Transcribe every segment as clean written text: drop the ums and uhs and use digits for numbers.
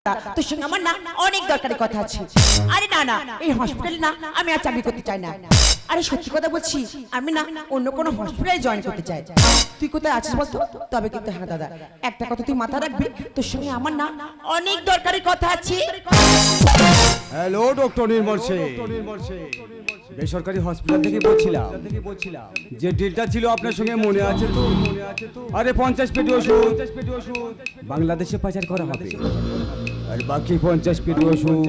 দাদা তোর সঙ্গে আমার না অনেক দরকারি কথা আছে। আরে না না এই হসপিটালে না আমি আর চাকরি করতে চাই না। আরে সত্যি কথা বলছি আমি না অন্য কোনো হসপিটালে জয়েন করতে চাই। তুই কোথায় আছিস বলতো? তবে কিন্তু হ্যাঁ দাদা একটা কথা তুই মাথা রাখবি, তোর সঙ্গে আমার না অনেক দরকারি কথা আছে। হ্যালো ডক্টর নির্মল সেন, বেসরকারি হসপিটাল থেকে বলছিলাম। যে ডিলটা ছিল আপনার সঙ্গে মনে আছে তো? আরে 50 পেটি ওষুধ বাংলাদেশে পাচার করা হবে, আর বাকি 50 পেটি ওষুধ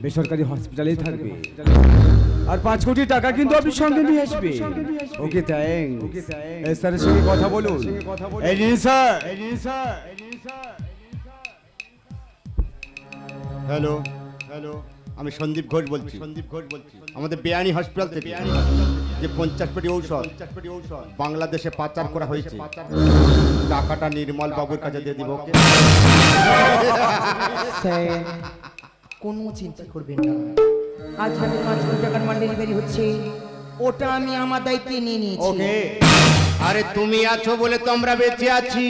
বেসরকারি হসপিটালেই থাকবে। আর 5 কোটি টাকা কিন্তু আপনি সঙ্গে নিয়ে আসবে। Okay thanks. স্যারের সঙ্গে কথা বলুন। এই নিন স্যার। হ্যালো, আমি সন্দীপ ঘোষ বলছি। আমাদের বেআইনি হসপিটাল থেকে যে 50 পেটি ঔষধ বাংলাদেশে পাচার করা হয়েছে, টাকাটা নির্মল বাবুর কাছে দিয়ে দিব। ওকে স্যার কোনো চিন্তা করবেন না, আজ রাতে 5 কোটি টাকার মাল ডেলিভারি হচ্ছে, ওটা আমি আমার দায়িত্বে নিয়ে নিয়েছি। ওকে। আরে তুমি আছো বলে তো আমরা বেঁচে আছি।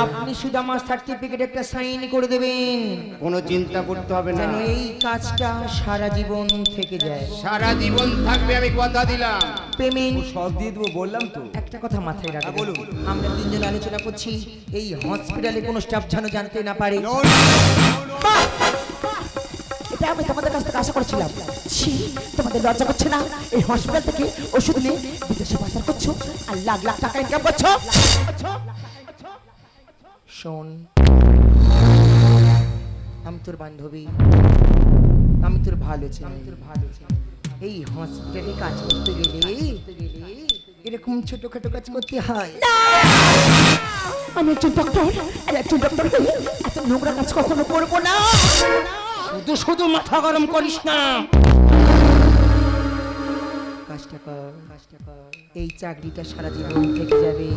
আপনি শুধু আমার সার্টিফিকেট একটা সাইন করে দেবেন, কোনো চিন্তা করতে হবে না, যেন এই কাজটা সারা জীবন থেকে যায়। সারা জীবন থাকবে, আমি কথা দিলাম। পেমেন্ট সব দিয়ে দেবো বললাম তো। একটা কথা মাথায় রাখবেন, বলুন আমরা তিনজন আলোচনা করছি, এই হসপিটালে কোনো স্টাফ যেন জানতে না পারে। বাহ! এটা আমি তোমাদের কাছ থেকে আশা করছিলাম। ছি, তোমাদের লজ্জা করছে না? এই হসপিটাল থেকে ওষুধ নিয়ে বিদেশে পাচার করছো আর লাখ লাখ টাকা ইনকাম করছো। শোন, আমি তোর বান্ধবী, আমি তোর ভালো চাই। এই হসপিটালে কাজ করতে গেলে এরকম ছোটখাটো কাজ করতে হয়। আমি একজন ডক্টর, আর একজন ডক্টর হয়ে এত নোংরা কাজ কখনো করবো না। শুধু শুধু মাথা গরম করিস না, কাজটা কর। এই চাকরিটা সারা জীবন থেকে যাবে,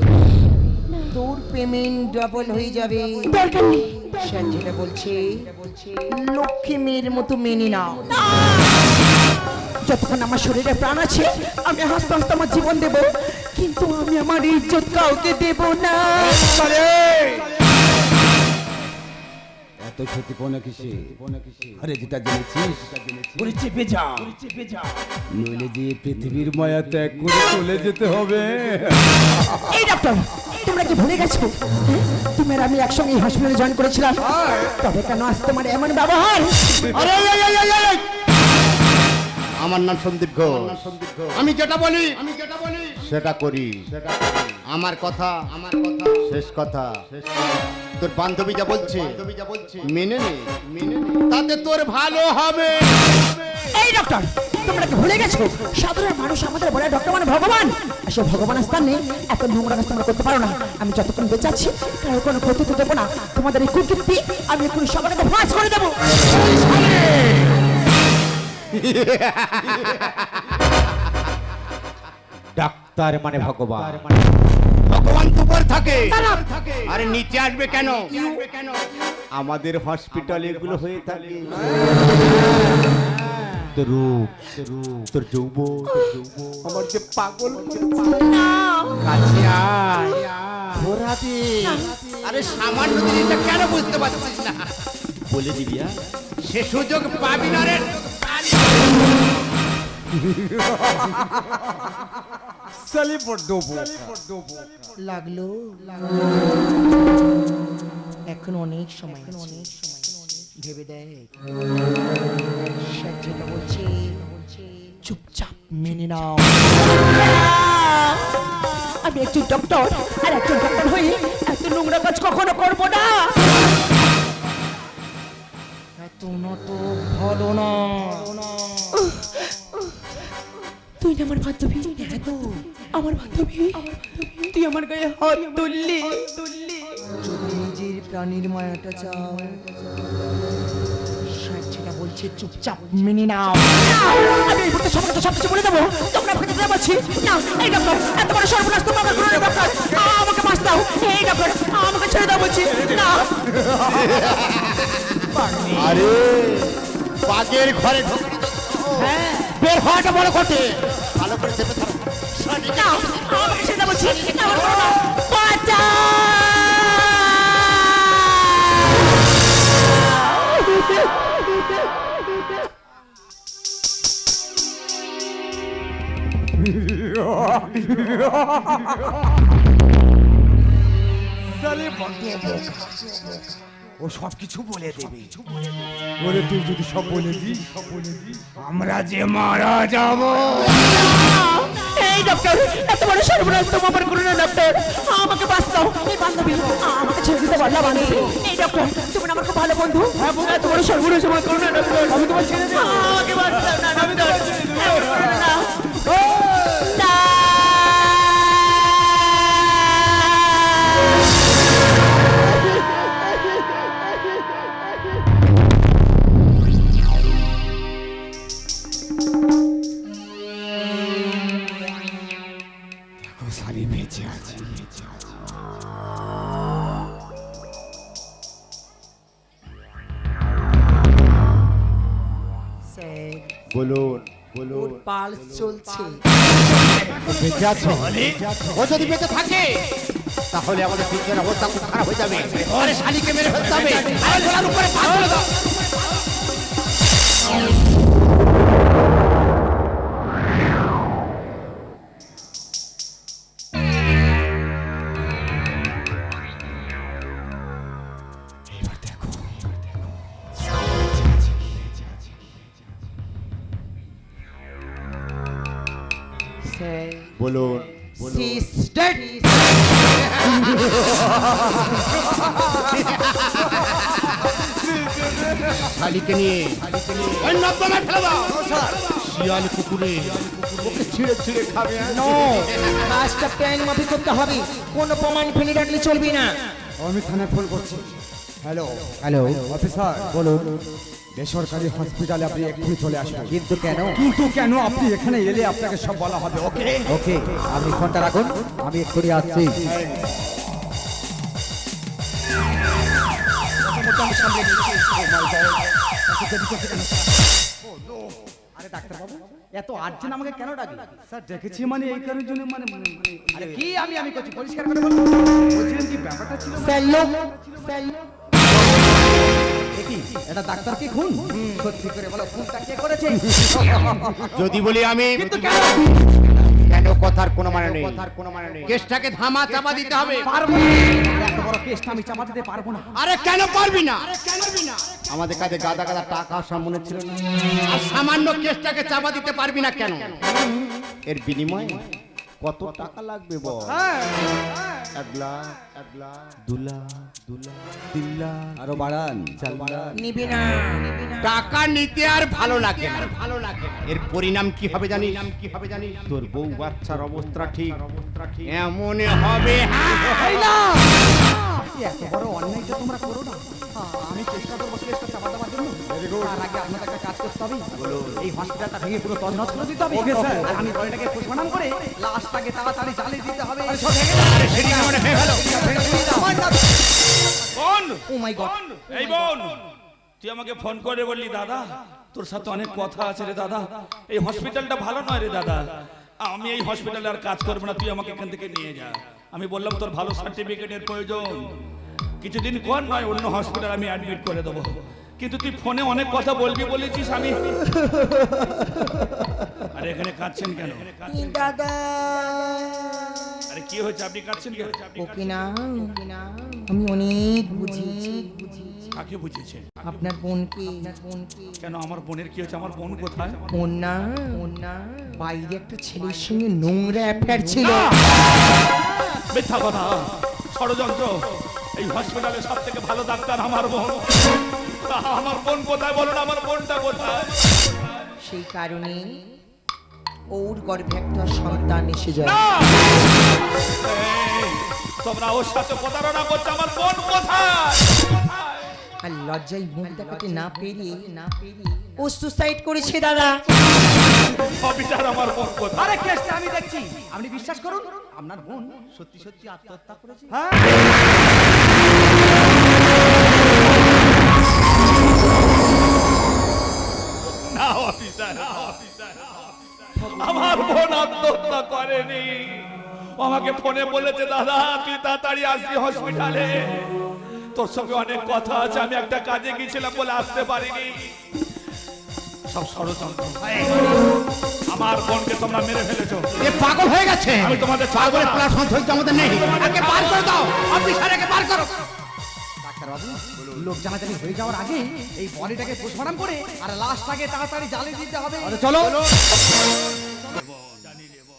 তোর পেমেন্ট ডাবল হয়ে যাবে। দরকার নেই, স্যার যেটা বলছে লক্ষ্মী মেয়ের মতো মেনে নাও। যতক্ষণ আমার শরীরে প্রাণ আছে আমি হাসতে হাসতে আমার জীবন দেব, কিন্তু আমি আমার ইজ্জত কাউকে দেব না। এত সত্যি কোন কিসে? আরে যেটা জেনেছিস ওরে চেপে যা, নইলে যে পৃথিবীর মায়া ত্যাগ করে চলে যেতে হবে। এই ডক্টর, তোমরা কি ভুলে গেছো তুমি আর আমি একসঙ্গে হসপিটালে জয়েন করেছিলাম? তবে কেন আজ তোমার এমন ব্যবহার? আরে আমার নাম সন্দীপ ঘোষ, আমি যেটা বলি সেটা করি। আমার কথা শেষ কথা। তোর বান্ধবী যা বলছে মেনে নে, তাতে তোর ভালো হবে। এই ডক্টর, তোমরা কি ভুলে গেছো সাধারণ মানুষ আমাদের বলে ডক্টর মানে ভগবান? আসলে ভগবানের স্থানে এত নোংরা কাজ তোমরা করতে পারো না। আমি যতক্ষণ বেঁচে আছি কারোর কোনো ক্ষতি তো দেবো না। তোমাদের এই কুকীর্তি আমি এখন সবাইকে ফাঁস করে দেবো। ডাক্তার মানে ভগবান, ভগবান তো উপর থাকে, আরে নিচে আসবে কেন? আমাদের হসপিটালে এগুলো হয়ে থাকে। তোর রূপ, তোর যৌবন আমার যে পাগল কাছে আয়, ঘোরা দে। আরে সামান্য জিনিসটা কেন বুঝতে পারছিস না? বলে দিবি, সে সুযোগ পাবি না রে। লাগলো এখন অনেক সময় ভেবে দেখ। স্যার যেটা বলছে চুপচাপ মেনে নাও। আমি একজন ডক্টর, আর একজন ডক্টর হয়ে এত নোংরা কাজ কখনো করবো না। এত নত ভালো না। তুই না আমার বান্ধবী, আমার বান্ধবী, তুই আমার গায়ে হাত তুললি। যদি নিজের প্রাণীর মায়াটা চাও, সেটা বলছে চুপচাপ মেনে নাও। আমি এই মুহূর্তে সব কিছু বলে দেবো, তোমরা আমাকে যেতে বলছি না। এই ডক্টর, এত বড় সর্বনাশ তোমরা আমার করো ডক্টর, আমাকে বাঁচ দাও। এই ডক্টর, আমাকে ছেড়ে দাও বলছি না। আরে বাগের ঘরে ঢুকে বের হওয়াটা বড় কঠিন। ভালো করে চেপে ধরো। না, আমাকে ছেড়ে দাও বলছি না। বাঁচাও! সালে বন্ধু ও সব কিছু বলে দেবে। ওরে তুই যদি সব বলে দিস আমরা যে মারা যাব। এই ডক্টর, এত বড় সর্বনাশ তো আমার করুন না ডক্টর, আমাকে বাঁচাও। এই বান্ধবী আমাকে ছেড়ে দিতে পারলা বান্ধবী? এই ডক্টর, তুমি না আমার খুব ভালো বন্ধু। হ্যাঁ বন্ধু, এত বড় সর্বনাশ আমার করুন না ডক্টর, আমি তোমার ছেড়ে দেব। আমাকে বাঁচাও না ডক্টর, না না। দেখো সালি বেঁচে আছে। স্যার, বলুন ওর পালস চলছে। বেঁচে আছো? ও যদি বেঁচে থাকে তাহলে আমাদের তিনজনের অবস্থা খুব খারাপ হয়ে যাবে। আরে শালিকে মেরে ফেলতে হবে। আরে গলার উপরে পা তুলে দাও। এবার দেখো স্যার, বলুন সিস্টার, শালিকে নিয়ে ওই নর্দমায় ফেলে দাও। শিয়াল কুকুরে ওকে ছিঁড়ে ছিঁড়ে খাবে। নো, কাজটা প্ল্যান মাফিক করতে হবে, কোনো প্রমাণ ফেলে রাখলে চলবে না। আমি থানায় ফোন করছি। হ্যালো হ্যালো অফিসার, বলুন। বেসরকারি হসপিটালে আপনি এক্ষুনি চলে আসবেন। কিন্তু কেন? কিন্তু কেন? আপনি এখানে এলে আপনাকে সব বলা হবে। ওকে ওকে, আপনি ফোনটা রাখুন, আমি এক্ষুনি আসছি। আরে ডাক্তার বাবু, এত আর্জেন্ট আমাকে কেন ডাকলেন? স্যার দেখেছি মানে এই কারণের জন্য আরে কি আমি করছি পরিষ্কার করে বলুন। বলছিলেন কি ব্যাপারটা ছিল? ফেললো, কি এটা ডাক্তার কি খুন? সত্যি করে বলো, খুনটা কে করেছে? যদি বলি আমি, কিন্তু কেন? কেন কথার কোনো মানে নেই। কেসটাকে ধামা চাপা দিতে হবে। পারবো না, এত বড় কেসটা আমি চাপা দিতে পারবো না। আরে কেন পারবি না? আমাদের কাছে গাদা গাদা টাকা সামনে ছিল না, আর সামান্য কেসটাকে চাপা দিতে পারবি না কেন? এর বিনিময়ে কত টাকা লাগবে বল? 1 লাখ, 2 লাখ, 3 লাখ, আরো বাড়ান। 4 লাখ। নিবি না। টাকা নিতে আর ভালো লাগে না। এর পরিণাম কি হবে জানিস? তোর বউ বাচ্চার অবস্থা ঠিক এমন হবে। এত বড় অন্যায়টা তোমরা করো না। আমি চেষ্টা করবো কেসটা চাপা দেওয়ার জন্য। তার আগে আপনাদের একটা কাজ করতে হবে। এই হসপিটালটা ভেঙে পুরো তছনছ করে দিতে হবে। ওকে, স্যার। আর আমি বডিটাকে পোস্টমর্টম করে লাশটাকে তাড়াতাড়ি জ্বালিয়ে দিতে হবে। বোন, ও মাই গড, এই বোন, তুই আমাকে ফোন করে বললি দাদা তোর সাথে অনেক কথা আছে রে দাদা, এই হসপিটালটা ভালো নয় রে দাদা, আমি এই হসপিটালে আর কাজ করবো না, তুই আমাকে এখান থেকে নিয়ে যা। আমি বললাম তোর ভালো সার্টিফিকেটের প্রয়োজন, কিছুদিন কর, নয় অন্য হসপিটাল আমি অ্যাডমিট করে দেবো। কিন্তু তুই ফোনে অনেক কথা বলবি বলেছিস, আমি আরে এখানে কাঁদছেন কেন? দাদা, আরে কি হয়েছে, আপনি কাঁদছেন কেন? ওকে না, আমি অনেক বুঝিয়েছি। কাকে বুঝেছে? আপনার বোনকে। কেন আমার বোনের কি হয়েছে? আমার বোন কোথায়? বোন না, বাইরে একটা ছেলের সঙ্গে নোংরা অ্যাফেয়ার ছিল। মিথ্যা কথা, ষড়যন্ত্র। এই হসপিটালে সব থেকে ভালো ডাক্তার আমার বোন। আমার বোন কোথায় বলো না, আমার বোনটা কোথায়? সেই কারণে ওর গর্ভে একটা সন্তান এসে যায়। না! এই, তোমরা ওর সাথে প্রতারণা করছো, আমার বোন কোথায়? আর লজ্জায় মুখ দেখাতে না পেরিয়ে ও সুসাইড করেছে দাদা। অবিচার, আমার বোন কোথায়? আরে কেসটা আমি দেখছি, আপনি বিশ্বাস করুন, আপনার বোন সত্যি সত্যি আত্মহত্যা করেছে। না অফিসার, আমার বোন আত্মহত্যা করেনি। ও আমাকে ফোনে বলেছে দাদা তুই তাড়াতাড়ি আসবি হসপিটালে, তোর সঙ্গে অনেক কথা আছে, আমি একটা কাজে গিয়েছিলাম বলে আসতে পারিনি। সব ষড়যন্ত্র। আমার বোনকে তোমরা মেরে ফেলেছো। এ পাগল হয়ে গেছে। আমি তোমাদের পাগলের ছাড়বো না। প্লাস ধৈর্য আমাদের নেই। আগে বার করে দাও, অফিসারকে বার করো। ডাক্তারবাবু, লোক জানাজানি হয়ে যাওয়ার আগে এই বডিটাকে পোস্টমর্টম করে আর লাশটাকে তাড়াতাড়ি জ্বালিয়ে দিতে হবে। চলো।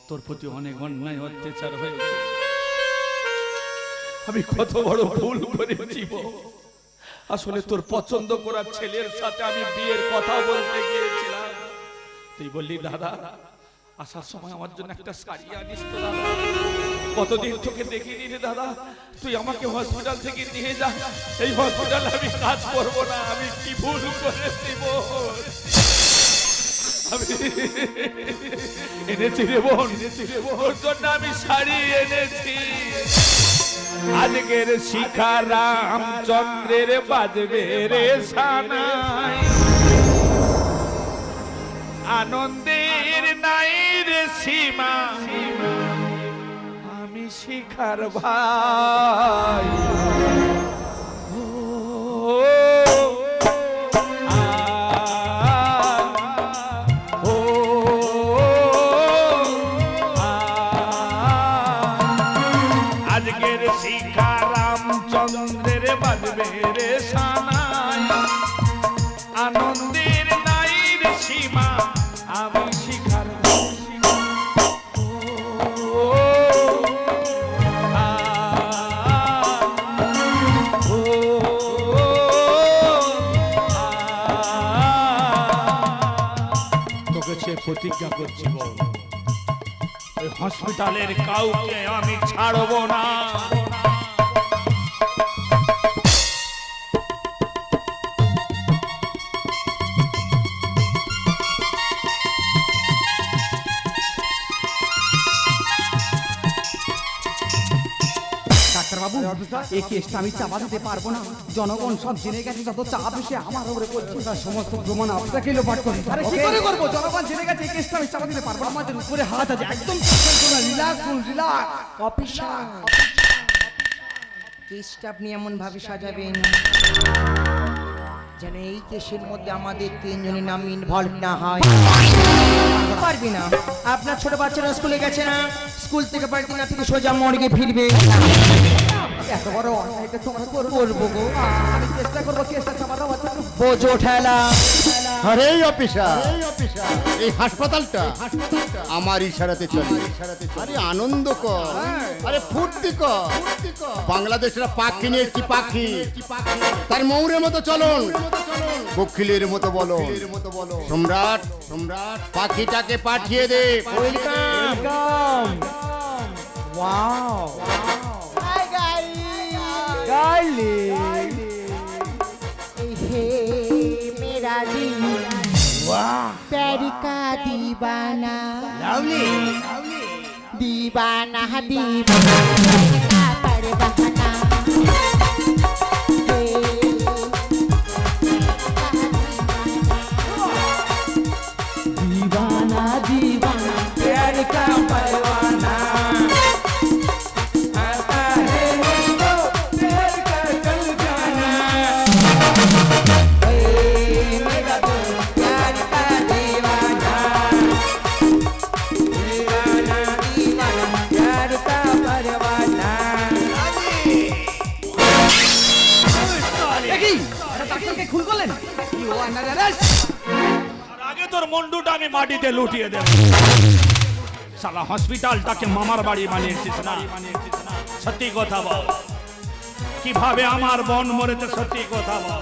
তোর প্রতি অনেক অন্যায় অত্যাচার হয়েছে। আমি কত বড় ভুল করেছি বল। আসলে তোর পছন্দ করা ছেলের সাথে আমি বিয়ের কথা বলতে গিয়েছিলাম। তুই বললি দাদা আসার সময় আমার জন্য একটা শাড়ি আনিস তো দাদা। কতদিন তোকে দেখিনি রে দাদা। তুই আমাকে হসপিটাল থেকে নিয়ে যা। এই হসপিটালে আমি কাজ করব না। আমি কি ভুল করেছি বল। আমি এনেছি রে বোন, ওর জন্য আমি শাড়ি এনেছি। আজকের শিখা রামচন্দ্রের বাজবে রে সানাই, আনন্দের নাই রে সীমা। আমি শিখার ভাই। ও, ও, আজকের শিখা রামচন্দ্রের বাজবে রে সানাই, আনন্দের নাই রে সীমা। আমি শিখার তোকে সে প্রতিজ্ঞা করছি বল, ওই হসপিটালের কাউকে আমি ছাড়বো না। ডাক্তারবাবু, এই কেসটা আমি চাপা দিতে পারবো না। জনগণ সব জেনে গেছে, যত চাপ এসে আমার উপরে পড়ছে। তার সমস্ত প্রমাণ আপনাকে লোপাট করতে হবে। আরে কি করে করবো? জনগণ জেনে গেছে, এই কেসটা আমি চাপা দিতে পারবো না। আমাদের উপরে হাত আছে, একদম রিল্যাক্স রিল্যাক্স। অফিসার, কেসটা আপনি এমন ভাবে সাজাবেন যেন এই কেসের মধ্যে আমাদের তিনজনের নাম ইনভলভ না হয়। পারবি না। আপনার ছোট বাচ্চারা স্কুলে গেছে না, স্কুল থেকে বাড়িতে না থেকে সোজা মর্গে ফিরবে। এত বড় অন্যায়টা তোমরা করবো গো, আমি চেষ্টা করবো কেসটা চাপা দেওয়ার জন্য। বোঝো ঠেলা। আরে অফিসার, এই হাসপাতালটা আমার ইশারাতে চলে। আরে আনন্দ কর, আরে ফুর্তি কর। বাংলাদেশের পাখি নিয়ে কি পাখি, তার ময়ূরের মতো চলন, কোকিলের মতো বলো। সম্রাট, সম্রাট পাখিটাকে পাঠিয়ে দে। ওয়েলকাম। ওয়াও, হাই ডার্লিং, हे मेरा दिल प्यार का दीवाना, दीवाना दीवाना का परवाना। दीवाना दीवाना प्यार का परवाना, आता है तो प्यार का कल जाना। हे मेरा दिल प्यार का दीवाना, दीवाना दीवाना प्यार का परवाना। দেখি এটা ডাক্তারকে খুন করলেন। You under arrest. আর আগে তোর মুন্ডুটা আমি মাটিতে লুটিয়ে দেব। সালা হসপিটালটাকে মামার বাড়ি বানিয়েছিস না। সত্যি কথা বল, কিভাবে আমার বোন মরেছে? সত্যি কথা বল।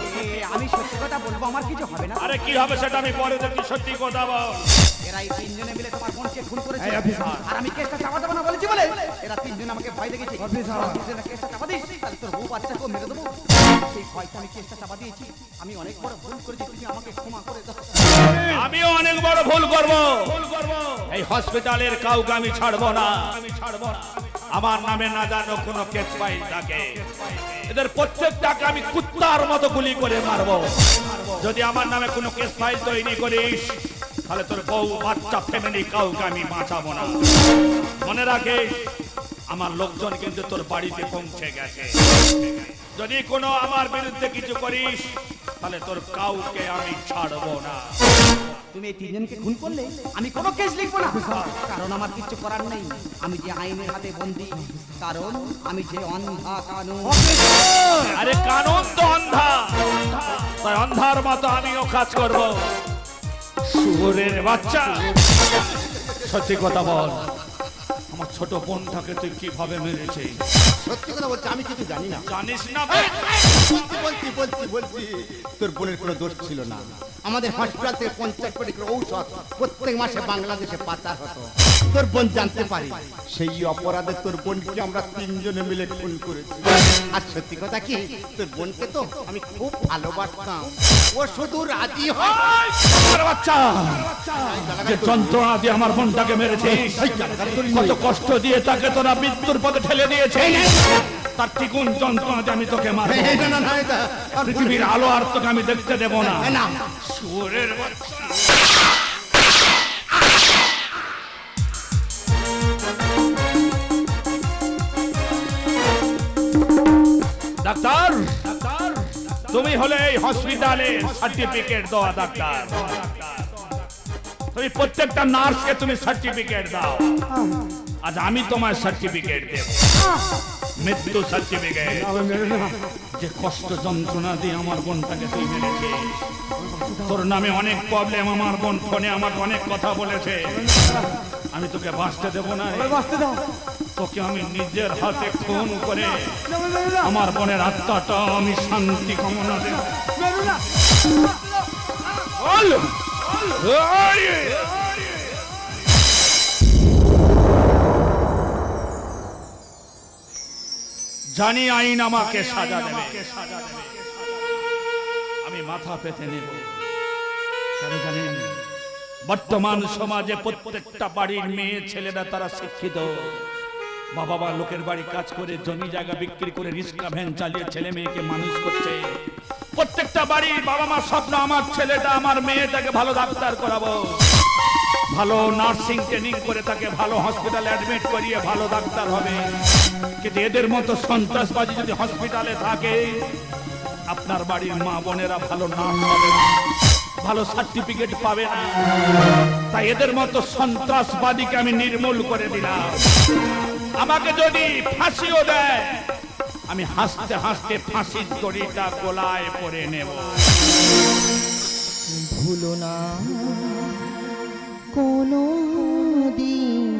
আমি সত্যি কথা বলবো, আমার কিছু হবে না। আরে কি হবে সেটা আমি পরে দেখি। সত্যি কথা বল। এরা এই তিনজনে মিলে তোমার বোনকে খুন করেছে। এই অফিসার। আর আমি কেসটা চাপা দেবো না বলেছি বলে এরা তিনজন আমাকে ভয় দেখেছে। তিনজনে কেসটা চাপা দিস, তাহলে তোর বউ বাচ্চাকেও মেরে দেবো। সেই ভয়তে আমি কেসটা চাপা দিয়েছি। আমি অনেক বড় ভুল করেছি, তুমি আমাকে ক্ষমা করে দাও। আমিও অনেক বড় ভুল করব। এই হসপিটালের কাউকে আমি ছাড়বো না। আমার নামে না জানো কোনো কেস ফাইল থাকে, এদের প্রত্যেকটাকে আমি কুত্তার মতো গুলি করে মারবো। যদি আমার নামে কোনো কেস ফাইল তৈরি করিস, তাহলে তোর বউ বাচ্চা ফ্যামিলি কাউকে আমি বাঁচাবো না। মনে রাখিস, আমার লোকজন কিন্তু তোর বাড়িতে পৌঁছে গেছে। যদি কোনো আমার বিরুদ্ধে কিছু করিস, তাহলে তোর কাউকে আমি ছাড়বো না। তুমি এই তিনজনকে খুন করলে আমি কোনো কেস লিখবো না, কারণ আমার কিছু করার নেই। আমি যে আইনের হাতে বন্দী, কারণ আমি যে অন্ধা কানুন। আরে কানুন তো অন্ধা, তাই অন্ধার মতো আমিও কাজ করব। শুয়োরের বাচ্চা, সত্যি কথা বল, আমার ছোট বোনটাকে তুই কিভাবে মেরেছিস? সত্যি কথা বলছি, আমি কিছু জানি না। জানিস না? বলছি তোর বোনের কোনো দোষ ছিল না। আমাদের হসপিটাল থেকে 50 কোটি করে ঔষধ প্রত্যেক মাসে বাংলাদেশে পাচার হতো। তোর বোন জানতে পারি, সেই অপরাধে তোর বোনকে আমরা তিনজনে মিলে খুন করেছি। আর সত্যি কথা কি, তোর বোনকে তো আমি খুব ভালোবাসতাম। ও শুধু রাজি হয়। শুয়োরের বাচ্চা, যে যন্ত্রণা দিয়ে আমার বোনটাকে মেরেছিস, কত কষ্ট দিয়ে তাকে তোরা মৃত্যুর পথে ঠেলে দিয়েছিস, তার দ্বিগুণ যন্ত্রণা দিয়ে আমি তোকে মারবো। পৃথিবীর আলো আর তোকে আমি দেখতে দেব না। শুয়োরের বাচ্চা। ডাক্তার, তুমি হলে এই হসপিটালে সার্টিফিকেট দেওয়া ডাক্তার। তুমি প্রত্যেকটা নার্সকে তুমি সার্টিফিকেট দাও। আজ আমি তোমার সার্টিফিকেট দেব, মৃত্যু সার্টিফিকেট। যে কষ্ট যন্ত্রণা দিয়ে আমার বোনটাকে তুই মেরেছিস, তোর নামে অনেক প্রবলেম, আমার বোন ফোনে আমাকে অনেক কথা বলেছে। আমি তোকে বাঁচতে দেবো না, তোকে আমি নিজের হাতে খুন করে আমার বোনের আত্মাটা আমি শান্তি কামনা দেব। জানি আইন আমাকে সাজা দেবে, আমি মাথা পেতে নেব। কেন জানেন? বর্তমান সমাজে প্রত্যেকটা বাড়ির মেয়ে ছেলেরা তারা শিক্ষিত। বাবা মা লোকের বাড়ি কাজ করে, জমি জায়গা বিক্রি করে, রিক্সা ভ্যান চালিয়ে ছেলে মেয়েকে মানুষ করছে। প্রত্যেকটা বাড়ির বাবা মা স্বপ্ন, আমার ছেলেটা আমার মেয়েটাকে ভালো ডাক্তার করাবো, ভালো নার্সিং ট্রেনিং করে তাকে ভালো হসপিটালে অ্যাডমিট করিয়ে ভালো ডাক্তার হবে। কিন্তু এদের মতো সন্ত্রাসবাদী যদি হসপিটালে থাকে, আপনার বাড়ির মা বোনেরা ভালো নার্স হবে না, ভালো সার্টিফিকেট পাবে না। তাই এদের মতো সন্ত্রাসবাদীকে আমি নির্মূল করে দিলাম। আমাকে যদি ফাঁসিও দেয়, আমি হাসতে হাসতে ফাঁসির দড়িটা গলায় পরে নেব। ভুলো না কোনো দিন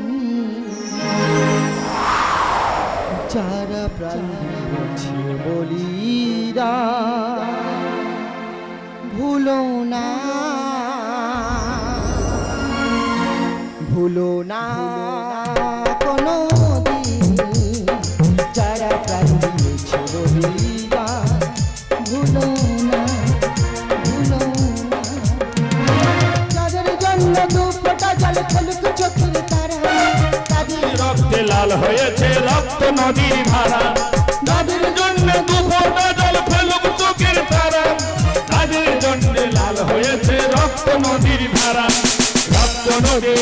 যারা প্রাণ দিয়েছে বলিরা, ভুলো না, ভুলো না কোনো দিন যারা প্রাণ দিয়েছে বলিরা, ভুলো না, ভুলো না। যাদের জন্য দু ফোঁটা জল ফলুক চোখের তারা, তাদের রক্তে লাল হয়েছে রক্ত নদীর ধারা, তাদের জন্য দু ফোঁটা জল ফেলুক চোখের তারা, তাদের জন্য লাল হয়েছে রক্ত নদীর ধারা, রক্ত নদী